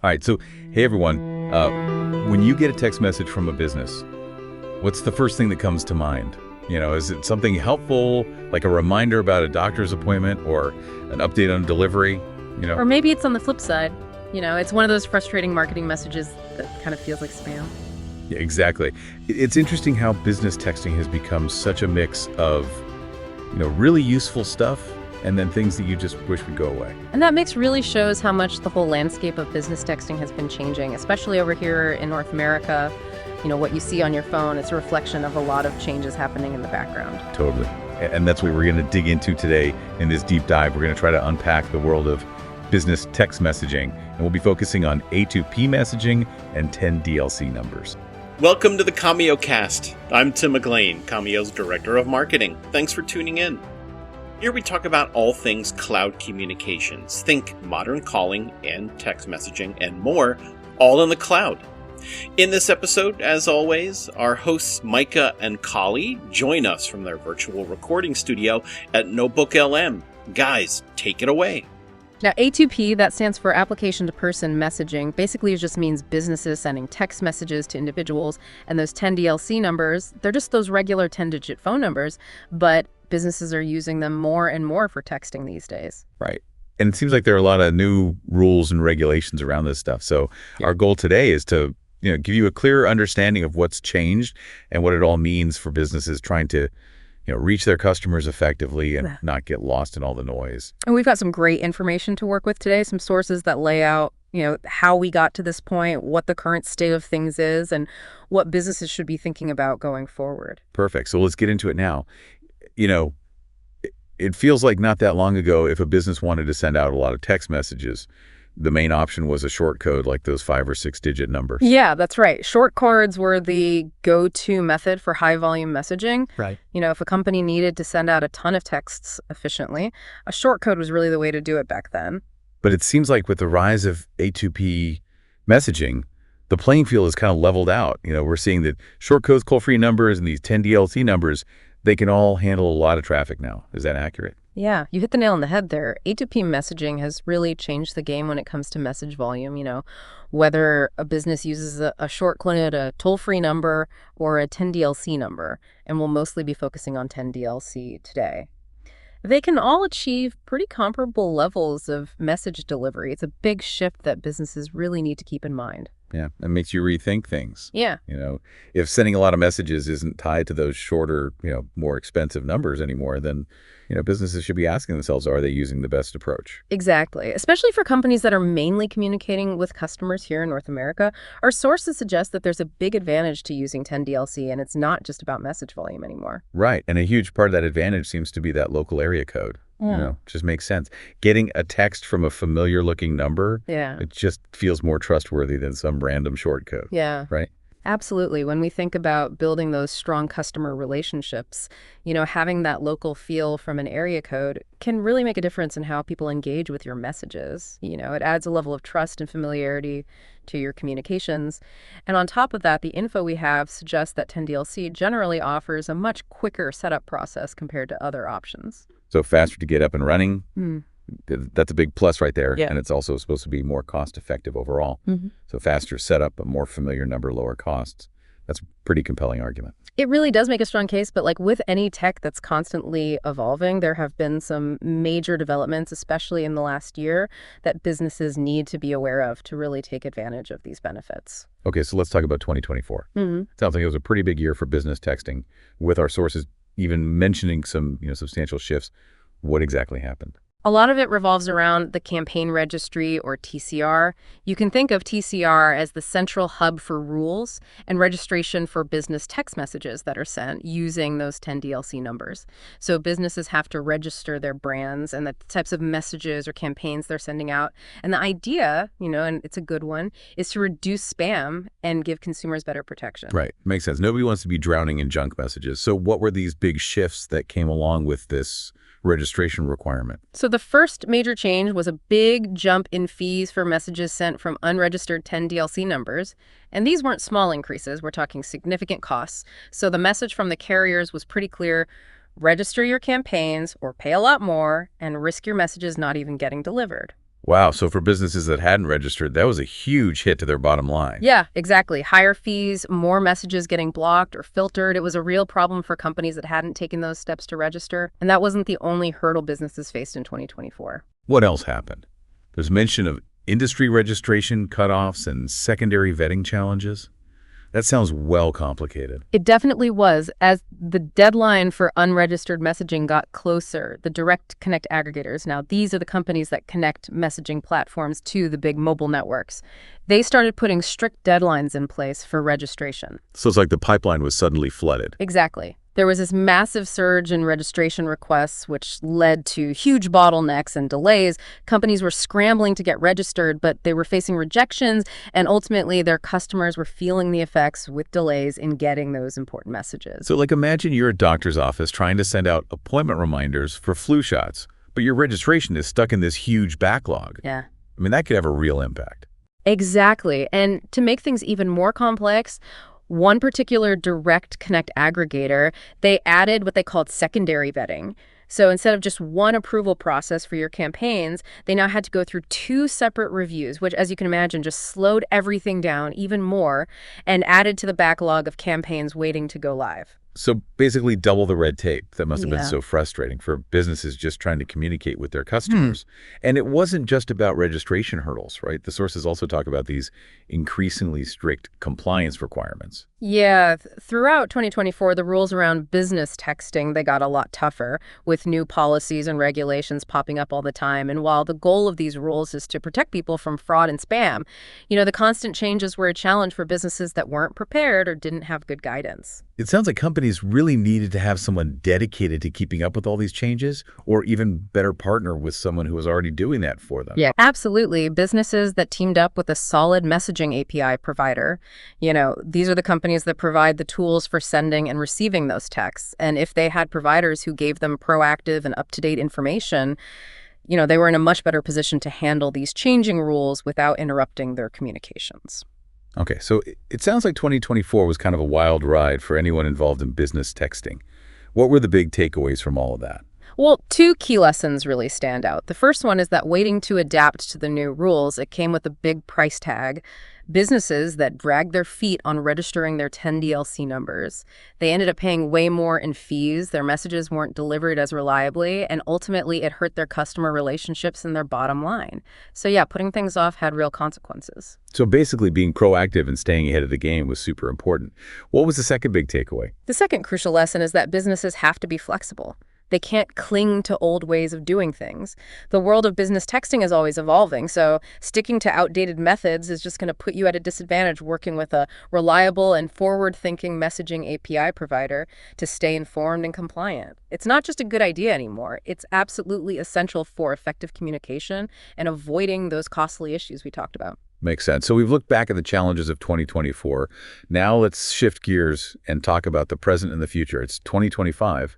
All right, so hey everyone, when you get a text message from a business, what's the first thing that comes to mind? Is it something helpful, like a reminder about a doctor's appointment or an update on delivery? Or maybe it's on the flip side. It's one of those frustrating marketing messages that kind of feels like spam. Yeah, exactly. It's interesting how business texting has become such a mix of, really useful stuff and then things that you just wish would go away. And that mix really shows how much the whole landscape of business texting has been changing, especially over here in North America. What you see on your phone, it's a reflection of a lot of changes happening in the background. Totally. And that's what we're going to dig into today in this deep dive. We're going to try to unpack the world of business text messaging, and we'll be focusing on A2P messaging and 10 DLC numbers. Welcome to the Commio cast. I'm Tim McLean, Commio's Director of Marketing. Thanks for tuning in. Here we talk about all things cloud communications. Think modern calling and text messaging and more, all in the cloud. In this episode, as always, our hosts Micah and Kali join us from their virtual recording studio at Notebook LM. Guys, take it away. Now, A2P, that stands for application-to-person messaging, basically it just means businesses sending text messages to individuals, and those 10 DLC numbers, they're just those regular 10-digit phone numbers, but businesses are using them more and more for texting these days. Right. And it seems like there are a lot of new rules and regulations around this stuff. So Our goal today is to give you a clearer understanding of what's changed and what it all means for businesses trying to reach their customers effectively and not get lost in all the noise. And we've got some great information to work with today, some sources that lay out how we got to this point, what the current state of things is, and what businesses should be thinking about going forward. Perfect. So let's get into it now. It feels like not that long ago, if a business wanted to send out a lot of text messages, the main option was a short code like those 5 or 6 digit numbers. Yeah, that's right. Short codes were the go-to method for high volume messaging. Right. If a company needed to send out a ton of texts efficiently, a short code was really the way to do it back then. But it seems like with the rise of A2P messaging, the playing field is kind of leveled out. We're seeing that short codes, call-free numbers, and these 10 DLC numbers, they can all handle a lot of traffic now. Is that accurate? Yeah, you hit the nail on the head there. A2P messaging has really changed the game when it comes to message volume. Whether a business uses a short code, a toll-free number, or a 10 DLC number, and we'll mostly be focusing on 10 DLC today. They can all achieve pretty comparable levels of message delivery. It's a big shift that businesses really need to keep in mind. Yeah, it makes you rethink things. Yeah. If sending a lot of messages isn't tied to those shorter, more expensive numbers anymore, then, businesses should be asking themselves, are they using the best approach? Exactly. Especially for companies that are mainly communicating with customers here in North America, our sources suggest that there's a big advantage to using 10 DLC, and it's not just about message volume anymore. Right. And a huge part of that advantage seems to be that local area code. Just makes sense. Getting a text from a familiar looking number, it just feels more trustworthy than some random short code. Yeah. Right? Absolutely. When we think about building those strong customer relationships, having that local feel from an area code can really make a difference in how people engage with your messages. It adds a level of trust and familiarity to your communications. And on top of that, the info we have suggests that 10DLC generally offers a much quicker setup process compared to other options. So faster to get up and running. That's a big plus right there. Yeah. And it's also supposed to be more cost effective overall. Mm-hmm. So faster setup, a more familiar number, lower costs. That's a pretty compelling argument. It really does make a strong case, but like with any tech that's constantly evolving, there have been some major developments, especially in the last year, that businesses need to be aware of to really take advantage of these benefits. Okay, so let's talk about 2024. Sounds like it was a pretty big year for business texting, with our sources even mentioning some substantial shifts. What exactly happened? A lot of it revolves around the Campaign Registry, or TCR. You can think of TCR as the central hub for rules and registration for business text messages that are sent using those 10 DLC numbers. So businesses have to register their brands and the types of messages or campaigns they're sending out. And the idea, and it's a good one, is to reduce spam and give consumers better protection. Right. Makes sense. Nobody wants to be drowning in junk messages. So what were these big shifts that came along with this registration requirement? So the first major change was a big jump in fees for messages sent from unregistered 10 DLC numbers. And these weren't small increases. We're talking significant costs. So the message from the carriers was pretty clear. Register your campaigns or pay a lot more and risk your messages not even getting delivered. Wow. So for businesses that hadn't registered, that was a huge hit to their bottom line. Yeah, exactly. Higher fees, more messages getting blocked or filtered. It was a real problem for companies that hadn't taken those steps to register. And that wasn't the only hurdle businesses faced in 2024. What else happened? There's mention of industry registration cutoffs and secondary vetting challenges. That sounds well complicated. It definitely was. As the deadline for unregistered messaging got closer, the direct connect aggregators, now these are the companies that connect messaging platforms to the big mobile networks, they started putting strict deadlines in place for registration. So it's like the pipeline was suddenly flooded. Exactly. There was this massive surge in registration requests, which led to huge bottlenecks and delays. Companies were scrambling to get registered, but they were facing rejections, and ultimately their customers were feeling the effects with delays in getting those important messages. So like imagine you're a doctor's office trying to send out appointment reminders for flu shots, but your registration is stuck in this huge backlog. Yeah. I mean, that could have a real impact. Exactly. And to make things even more complex, one particular direct connect aggregator, they added what they called secondary vetting. So instead of just one approval process for your campaigns, they now had to go through two separate reviews, which, as you can imagine, just slowed everything down even more and added to the backlog of campaigns waiting to go live. So basically double the red tape. That must have been Yeah. so frustrating for businesses just trying to communicate with their customers. And it wasn't just about registration hurdles, right? The sources also talk about these increasingly strict compliance requirements. Yeah, throughout 2024, the rules around business texting, they got a lot tougher with new policies and regulations popping up all the time. And while the goal of these rules is to protect people from fraud and spam, the constant changes were a challenge for businesses that weren't prepared or didn't have good guidance. It sounds like companies really needed to have someone dedicated to keeping up with all these changes, or even better partner with someone who was already doing that for them. Yeah, absolutely. Businesses that teamed up with a solid messaging API provider, these are the companies that provide the tools for sending and receiving those texts. And if they had providers who gave them proactive and up-to-date information, they were in a much better position to handle these changing rules without interrupting their communications. Okay, so it sounds like 2024 was kind of a wild ride for anyone involved in business texting. What were the big takeaways from all of that? Well, two key lessons really stand out. The first one is that waiting to adapt to the new rules, it came with a big price tag. Businesses that dragged their feet on registering their 10DLC numbers, they ended up paying way more in fees, their messages weren't delivered as reliably, and ultimately it hurt their customer relationships and their bottom line. So yeah, putting things off had real consequences. So basically being proactive and staying ahead of the game was super important. What was the second big takeaway? The second crucial lesson is that businesses have to be flexible. They can't cling to old ways of doing things. The world of business texting is always evolving, so sticking to outdated methods is just going to put you at a disadvantage working with a reliable and forward-thinking messaging API provider to stay informed and compliant. It's not just a good idea anymore. It's absolutely essential for effective communication and avoiding those costly issues we talked about. Makes sense. So we've looked back at the challenges of 2024. Now let's shift gears and talk about the present and the future. It's 2025.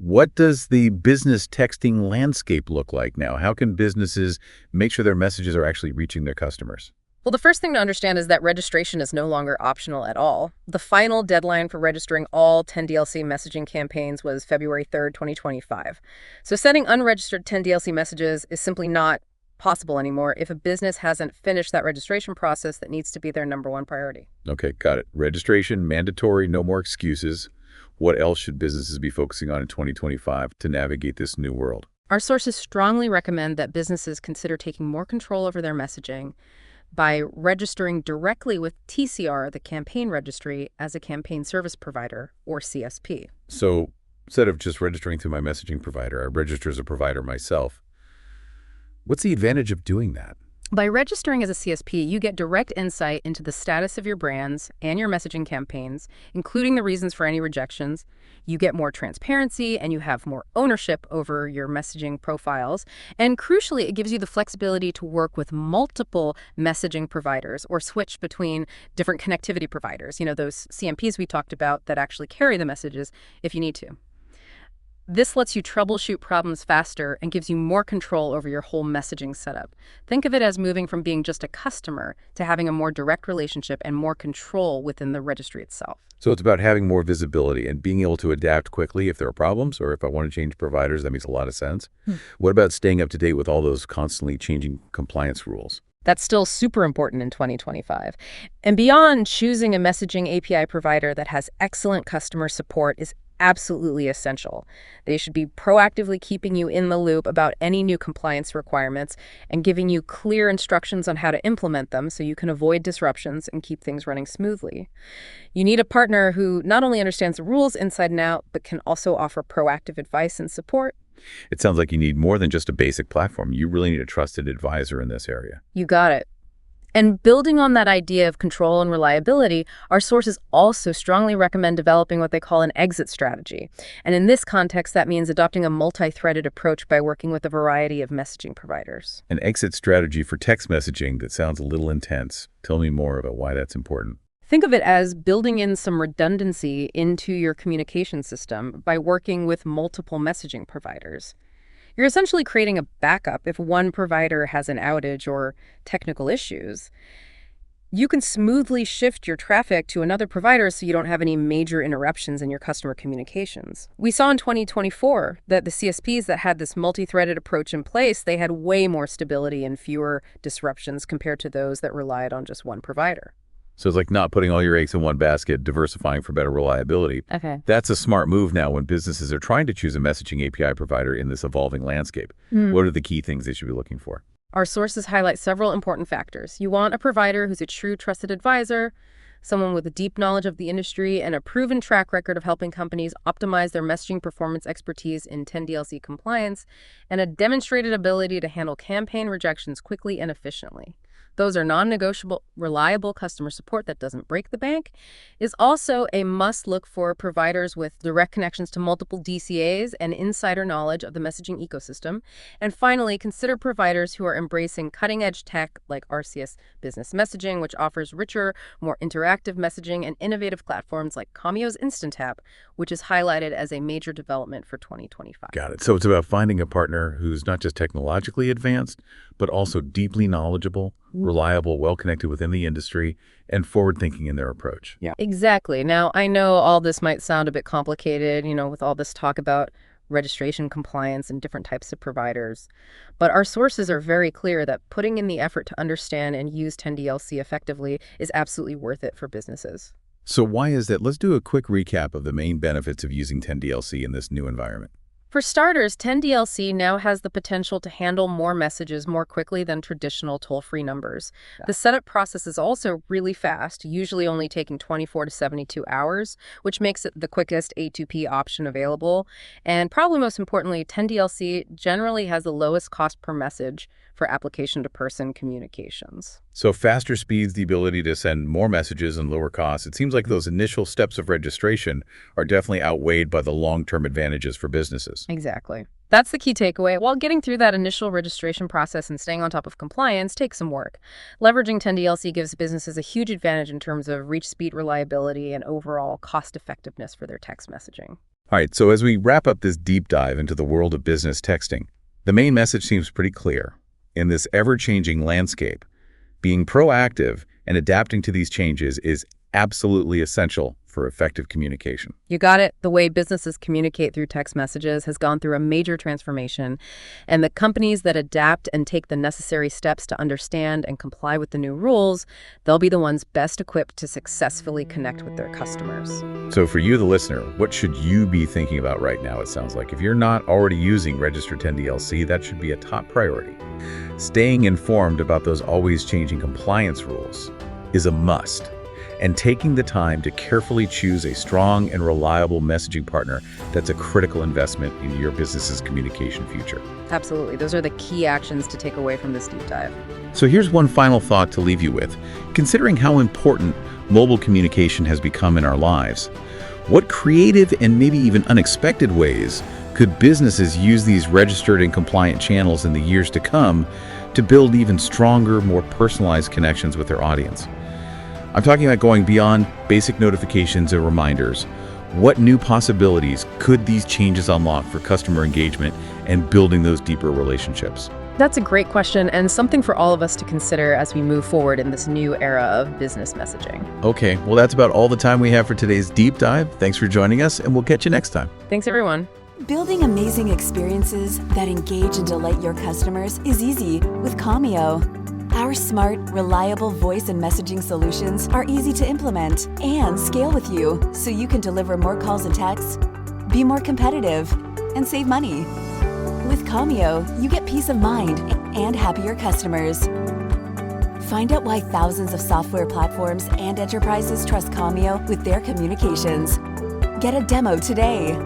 What does the business texting landscape look like now? How can businesses make sure their messages are actually reaching their customers? Well, the first thing to understand is that registration is no longer optional at all. The final deadline for registering all 10DLC messaging campaigns was February 3rd, 2025. So sending unregistered 10DLC messages is simply not possible anymore if a business hasn't finished that registration process that needs to be their number one priority. Okay, got it. Registration, mandatory, no more excuses. What else should businesses be focusing on in 2025 to navigate this new world? Our sources strongly recommend that businesses consider taking more control over their messaging by registering directly with TCR, the Campaign Registry, as a campaign service provider, or CSP. So instead of just registering through my messaging provider, I register as a provider myself. What's the advantage of doing that? By registering as a CSP, you get direct insight into the status of your brands and your messaging campaigns, including the reasons for any rejections. You get more transparency and you have more ownership over your messaging profiles. And crucially, it gives you the flexibility to work with multiple messaging providers or switch between different connectivity providers, those CMPs we talked about that actually carry the messages if you need to. This lets you troubleshoot problems faster and gives you more control over your whole messaging setup. Think of it as moving from being just a customer to having a more direct relationship and more control within the registry itself. So it's about having more visibility and being able to adapt quickly if there are problems, or if I want to change providers. That makes a lot of sense. What about staying up to date with all those constantly changing compliance rules? That's still super important in 2025. And beyond, choosing a messaging API provider that has excellent customer support is absolutely essential. They should be proactively keeping you in the loop about any new compliance requirements and giving you clear instructions on how to implement them so you can avoid disruptions and keep things running smoothly. You need a partner who not only understands the rules inside and out, but can also offer proactive advice and support. It sounds like you need more than just a basic platform. You really need a trusted advisor in this area. You got it. And building on that idea of control and reliability, our sources also strongly recommend developing what they call an exit strategy. And in this context, that means adopting a multi-threaded approach by working with a variety of messaging providers. An exit strategy for text messaging that sounds a little intense. Tell me more about why that's important. Think of it as building in some redundancy into your communication system by working with multiple messaging providers. You're essentially creating a backup if one provider has an outage or technical issues. You can smoothly shift your traffic to another provider so you don't have any major interruptions in your customer communications. We saw in 2024 that the CSPs that had this multi-threaded approach in place, they had way more stability and fewer disruptions compared to those that relied on just one provider. So it's like not putting all your eggs in one basket, diversifying for better reliability. Okay. That's a smart move now when businesses are trying to choose a messaging API provider in this evolving landscape. What are the key things they should be looking for? Our sources highlight several important factors. You want a provider who's a true trusted advisor, someone with a deep knowledge of the industry and a proven track record of helping companies optimize their messaging performance expertise in 10DLC compliance, and a demonstrated ability to handle campaign rejections quickly and efficiently. Those are non-negotiable, reliable customer support that doesn't break the bank. Is also a must look for providers with direct connections to multiple DCAs and insider knowledge of the messaging ecosystem. And finally, consider providers who are embracing cutting-edge tech like RCS Business Messaging, which offers richer, more interactive messaging, and innovative platforms like Commio's Instant App, which is highlighted as a major development for 2025. Got it. So it's about finding a partner who's not just technologically advanced, but also deeply knowledgeable, reliable, well-connected within the industry, and forward-thinking in their approach. Yeah, exactly. Now, I know all this might sound a bit complicated, with all this talk about registration compliance and different types of providers, but our sources are very clear that putting in the effort to understand and use 10DLC effectively is absolutely worth it for businesses. So why is that? Let's do a quick recap of the main benefits of using 10DLC in this new environment. For starters, 10DLC now has the potential to handle more messages more quickly than traditional toll-free numbers. The setup process is also really fast, usually only taking 24 to 72 hours, which makes it the quickest A2P option available. And probably most importantly, 10DLC generally has the lowest cost per message for application-to-person communications. So faster speeds, the ability to send more messages and lower costs. It seems like those initial steps of registration are definitely outweighed by the long-term advantages for businesses. Exactly. That's the key takeaway. While getting through that initial registration process and staying on top of compliance takes some work, leveraging 10DLC gives businesses a huge advantage in terms of reach speed, reliability, and overall cost effectiveness for their text messaging. All right, so as we wrap up this deep dive into the world of business texting, the main message seems pretty clear. In this ever-changing landscape, being proactive and adapting to these changes is absolutely essential for effective communication. You got it. The way businesses communicate through text messages has gone through a major transformation, and the companies that adapt and take the necessary steps to understand and comply with the new rules, they'll be the ones best equipped to successfully connect with their customers. So for you, the listener, what should you be thinking about right now, it sounds like? If you're not already using Register 10DLC, that should be a top priority. Staying informed about those always changing compliance rules is a must. And taking the time to carefully choose a strong and reliable messaging partner, that's a critical investment in your business's communication future. Absolutely. Those are the key actions to take away from this deep dive. So here's one final thought to leave you with. Considering how important mobile communication has become in our lives, what creative and maybe even unexpected ways could businesses use these registered and compliant channels in the years to come to build even stronger, more personalized connections with their audience? I'm talking about going beyond basic notifications and reminders. What new possibilities could these changes unlock for customer engagement and building those deeper relationships? That's a great question and something for all of us to consider as we move forward in this new era of business messaging. Okay, well, that's about all the time we have for today's deep dive. Thanks for joining us, and we'll catch you next time. Thanks, everyone. Building amazing experiences that engage and delight your customers is easy with Commio. Our smart, reliable voice and messaging solutions are easy to implement and scale with you, so you can deliver more calls and texts, be more competitive, and save money. With Commio, you get peace of mind and happier customers. Find out why thousands of software platforms and enterprises trust Commio with their communications. Get a demo today.